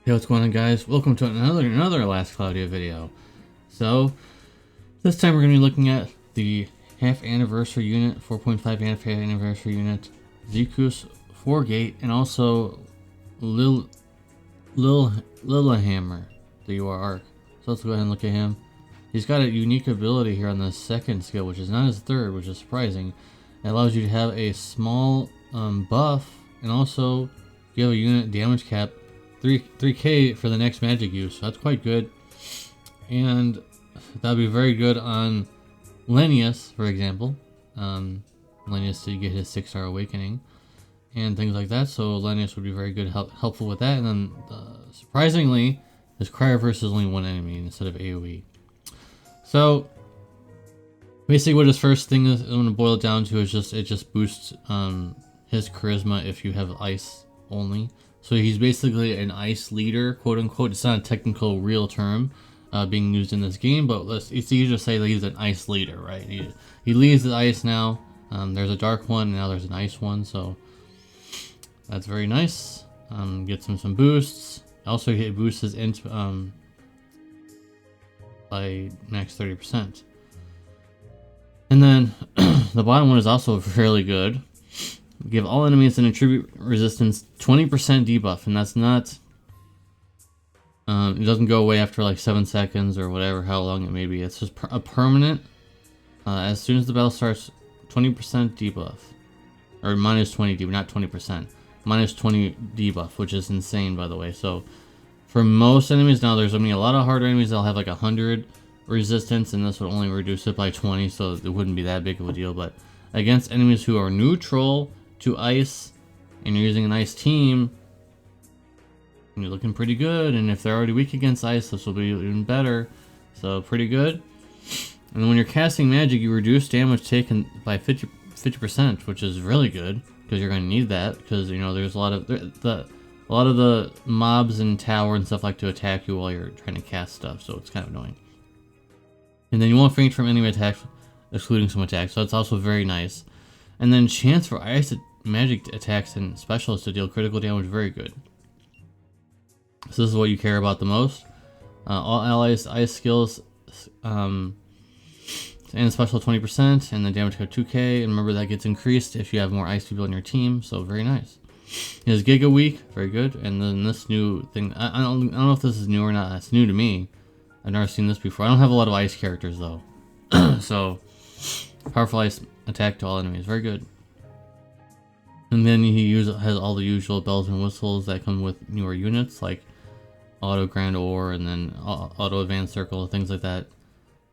Hey, what's going on, guys? Welcome to another Last Cloudia video. So, this time we're going to be looking at the half anniversary unit, 4.5 half anniversary unit, Zekus, Forgate, and also Lilahammer, the UR. So let's go ahead and look at him. He's got a unique ability here on the second skill, which is not his third, which is surprising. It allows you to have a small buff, and also you have a unit damage cap 3k for the next magic use, so that's quite good. And that would be very good on Lenius, for example. Lenius to get his 6-star awakening and things like that, so Lenius would be very good, helpful with that. And then surprisingly, his Cryoverse is only one enemy instead of AoE. So basically what his first thing is, I'm going to boil it down to, is it just boosts his charisma if you have ice only. So he's basically an ice leader, quote unquote. It's not a technical real term being used in this game, but it's easy to say that he's an ice leader, right? He leads the ice now. There's a dark one, and now there's an ice one, so that's very nice. Gets him some boosts. Also, he boosts his int by max 30%. And then the bottom one is also fairly good. Give all enemies an attribute resistance 20% debuff, and that's not. It doesn't go away after like 7 seconds or whatever, how long it may be. It's just a permanent. As soon as the battle starts, 20% debuff, or minus 20 debuff, not 20%, minus 20 debuff, which is insane, by the way. So for most enemies now, there's gonna be a lot of harder enemies that'll have like 100 resistance, and this would only reduce it by 20, so it wouldn't be that big of a deal. But against enemies who are neutral to ice, and you're using an ice team, you're looking pretty good. And if they're already weak against ice, this will be even better. So pretty good. And then when you're casting magic, you reduce damage taken by 50%, which is really good, because you're going to need that, because you know there's a lot of the mobs in tower and stuff like to attack you while you're trying to cast stuff, so it's kind of annoying. And then you won't faint from enemy attacks, excluding some attacks, so it's also very nice. And then chance for ice magic attacks and specialists to deal critical damage, very good. So this is what you care about the most. All allies ice skills and special 20%, and the damage code 2k. And remember, that gets increased if you have more ice people in your team, so very nice. His Giga Week, very good. And then this new thing, I don't know if this is new or not. It's new to me. I've never seen this before. I don't have a lot of ice characters though. So powerful ice attack to all enemies, very good. And then he has all the usual bells and whistles that come with newer units, like auto Grand Ore and then auto Advanced Circle, things like that.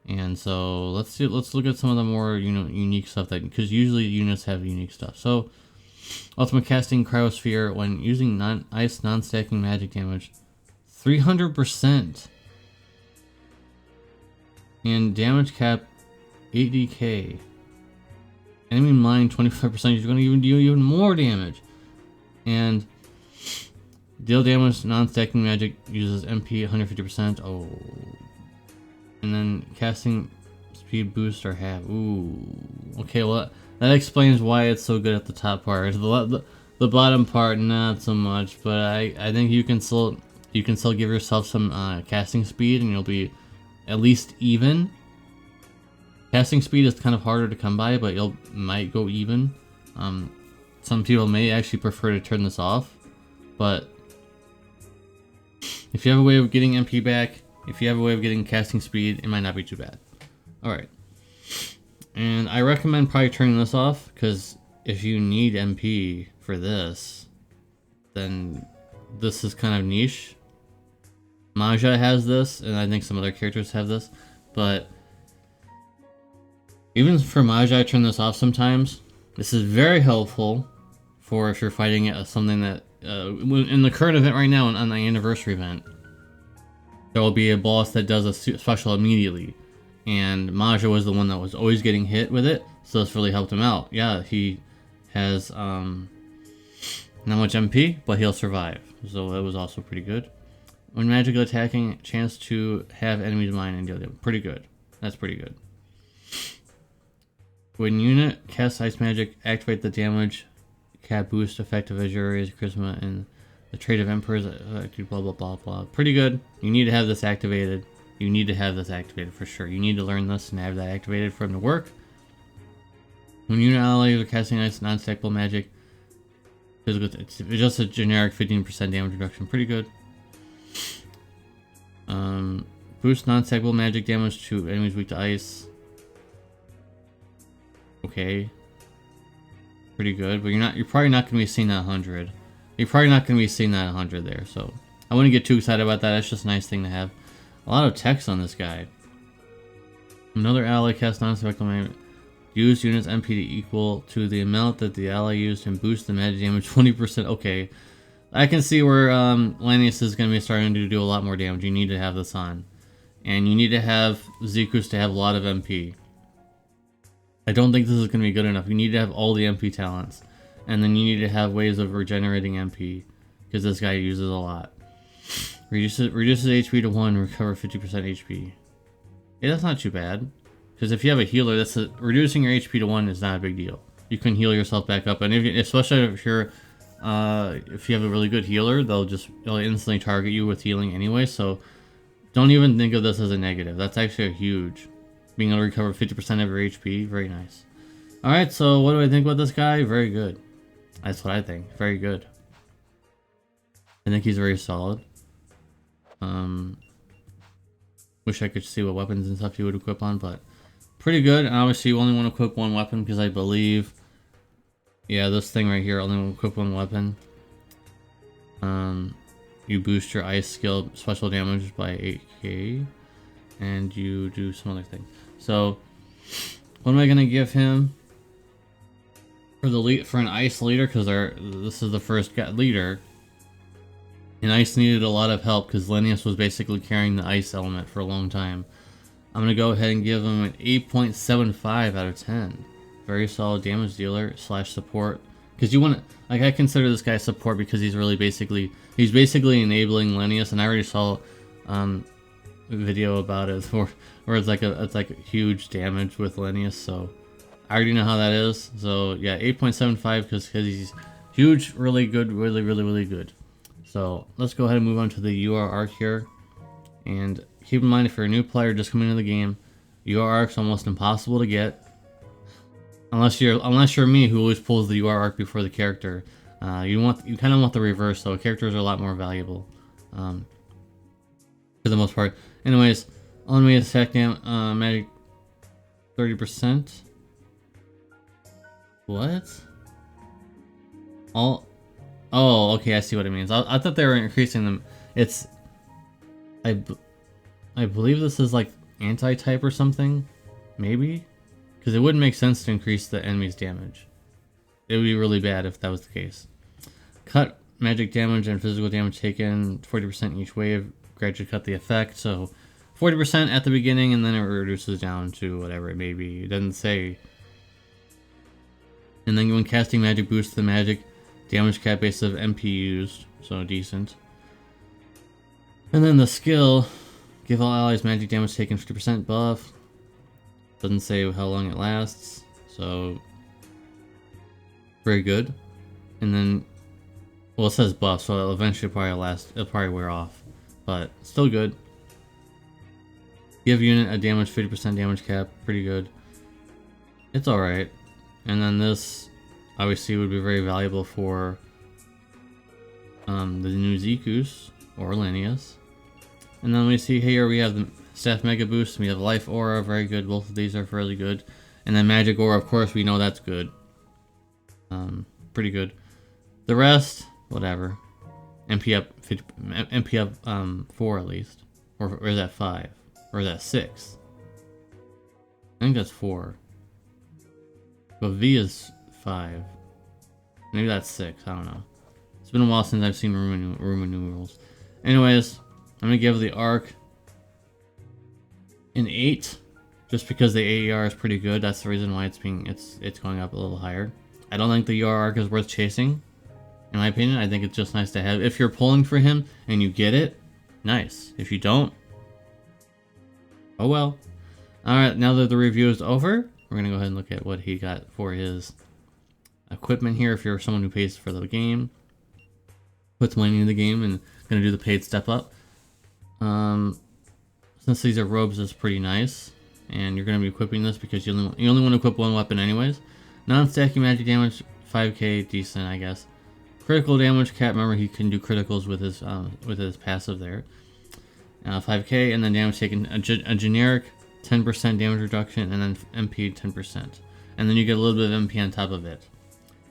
And so let's look at some of the more unique stuff, that because usually units have unique stuff. So ultimate casting Cryosphere when using ice non-stacking magic damage, 300%, and damage cap 80k. Enemy mine 25%, you're going to even do even more damage. And deal damage non-stacking magic uses MP 150%. Oh. And then casting speed boost or half. Ooh. Okay, well that explains why it's so good at the top part. The bottom part not so much, but I think you can still give yourself some casting speed, and you'll be at least even. Casting speed is kind of harder to come by, but you might go even. Some people may actually prefer to turn this off, but if you have a way of getting MP back, if you have a way of getting casting speed, it might not be too bad. Alright. And I recommend probably turning this off, because if you need MP for this, then this is kind of niche. Maja has this, and I think some other characters have this, but even for Maja, I turn this off sometimes. This is very helpful for if you're fighting something that, in the current event right now, on the anniversary event, there will be a boss that does a special immediately. And Maja was the one that was always getting hit with it, so this really helped him out. Yeah, he has not much MP, but he'll survive. So that was also pretty good. When magical attacking, chance to have enemies mine and deal damage. Pretty good. That's pretty good. When unit casts ice magic, activate the damage cap boost effect of Azuri's charisma and The trait of Emperors, blah blah blah blah. Pretty good. You need to have this activated. You need to have this activated for sure. You need to learn this and have that activated for them to work. When unit allies are casting ice, non-stackable magic, it's just a generic 15% damage reduction. Pretty good. Boost non-stackable magic damage to enemies weak to ice. Okay. Pretty good, but you're probably not going to be seeing that 100. You're probably not going to be seeing that 100 there, so I wouldn't get too excited about that. That's just a nice thing to have. A lot of text on this guy. Another ally cast non-stackable magic. Use units MP to equal to the amount that the ally used and boost the magic damage 20%. Okay, I can see where Lanius is going to be starting to do a lot more damage. You need to have this on. And you need to have Zekus to have a lot of MP. I don't think this is going to be good enough. You need to have all the MP talents. And then you need to have ways of regenerating MP. Because this guy uses a lot. Reduces HP to 1, recover 50% HP. Yeah, that's not too bad. Because if you have a healer, reducing your HP to 1 is not a big deal. You can heal yourself back up. And especially if you have a really good healer, they'll instantly target you with healing anyway. So don't even think of this as a negative. That's actually a huge. Being able to recover 50% of your HP, very nice. Alright, so what do I think about this guy? Very good. That's what I think. Very good. I think he's very solid. Wish I could see what weapons and stuff he would equip on, but pretty good. And obviously you only want to equip one weapon because I believe, yeah, this thing right here only want to equip one weapon. You boost your ice skill special damage by 8k, and you do some other thing. So what am I gonna give him for an ice leader? Because this is the first leader, and ice needed a lot of help because Lanius was basically carrying the ice element for a long time. I'm gonna go ahead and give him an 8.75 out of 10. Very solid damage dealer / support. Because you want to, like, I consider this guy support because he's basically enabling Lanius, and I already saw a video about it where it's like huge damage with Lanius, so I already know how that is. So yeah, 8.75 because he's huge, really good, really good. So let's go ahead and move on to the UR arc here. And keep in mind, if you're a new player just coming into the game, UR arc's almost impossible to get. Unless you're me, who always pulls the UR arc before the character. You kind of want the reverse, though. Characters are a lot more valuable, for the most part. Anyways, unlimited attack magic 30%. What? Oh, okay, I see what it means. I thought they were increasing them. I believe this is like anti-type or something, maybe? Because it wouldn't make sense to increase the enemy's damage. It would be really bad if that was the case. Cut magic damage and physical damage taken 40% each wave. Gradually cut the effect. So 40% at the beginning, and then it reduces down to whatever it may be. It doesn't say. And then when casting magic, boosts the magic damage cap base of MP used. So decent. And then the skill, give all allies magic damage taken 50% buff. Doesn't say how long it lasts, so very good. And then, well, it says buff, so it'll eventually it'll probably wear off, but still good. Give unit a damage 50% damage cap, pretty good. It's alright. And then this obviously would be very valuable for the new Zekus or Lanius. And then we see here we have the Staff Mega Boost, we have Life Aura, very good. Both of these are fairly good. And then Magic Aura, of course, we know that's good. Pretty good. The rest, whatever. MP up 4 at least. Or is that 5? Or is that 6? I think that's 4. But V is 5. Maybe that's 6, I don't know. It's been a while since I've seen Roman numerals. Anyways, I'm gonna give the arc an 8, just because the AER is pretty good. That's the reason why it's going up a little higher. I don't think the UR arc is worth chasing, in my opinion. I think it's just nice to have. If you're pulling for him and you get it, nice. If you don't, oh well. Alright, now that the review is over, we're gonna go ahead and look at what he got for his equipment here, if you're someone who pays for the game. put some money into the game and gonna do the paid step up. Since these are robes, it's pretty nice, and you're gonna be equipping this because you only want to equip one weapon anyways. Non-stacking magic damage, 5k, decent, I guess. Critical damage, Cat. Remember, he can do criticals with his passive there. 5k, and then damage taken, a generic 10% damage reduction, and then MP 10%, and then you get a little bit of MP on top of it.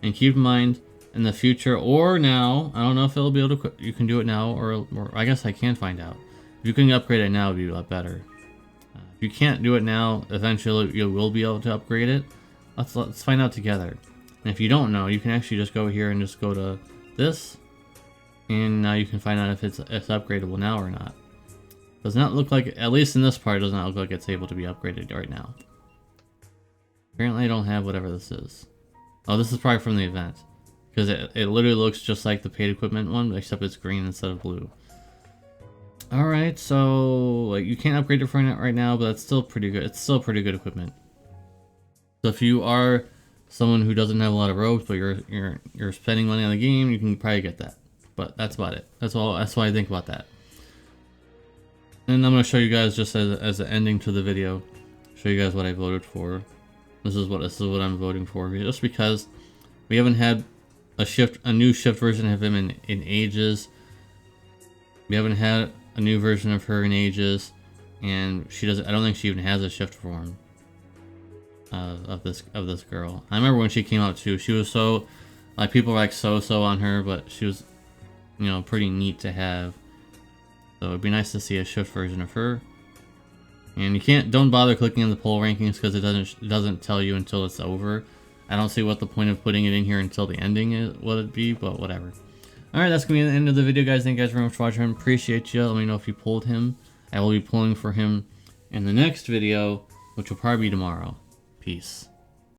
And keep in mind, in the future or now, I don't know if it'll be able to. You can do it now, or I guess I can find out. If you can upgrade it now, it'd be a lot better. If you can't do it now, eventually you will be able to upgrade it. Let's find out together. And if you don't know, you can actually just go here and just go to this, and now you can find out if it's upgradable now or not. Does not look like, at least in this part, it does not look like it's able to be upgraded right now. Apparently I don't have whatever this is. Oh, this is probably from the event. Because it literally looks just like the paid equipment one, except it's green instead of blue. Alright, so like you can't upgrade it for it right now, but that's still pretty good. It's still pretty good equipment. So if you are someone who doesn't have a lot of robes, but you're spending money on the game, you can probably get that. But that's about it. That's all. That's what I think about that. And I'm gonna show you guys just as an ending to the video, show you guys what I voted for. This is what I'm voting for, just because we haven't had a new shift version of him in ages. We haven't had a new version of her in ages, and she doesn't. I don't think she even has a shift form of this girl. I remember when she came out too. She was so, like, people were like so on her, but she was, you know, pretty neat to have. So it'd be nice to see a shift version of her. And you don't bother clicking on the poll rankings because it doesn't tell you until it's over. I don't see what the point of putting it in here until the ending is, would it be, but whatever. Alright, that's going to be the end of the video, guys. Thank you guys very much for watching. Appreciate you. Let me know if you pulled him. I will be pulling for him in the next video, which will probably be tomorrow. Peace.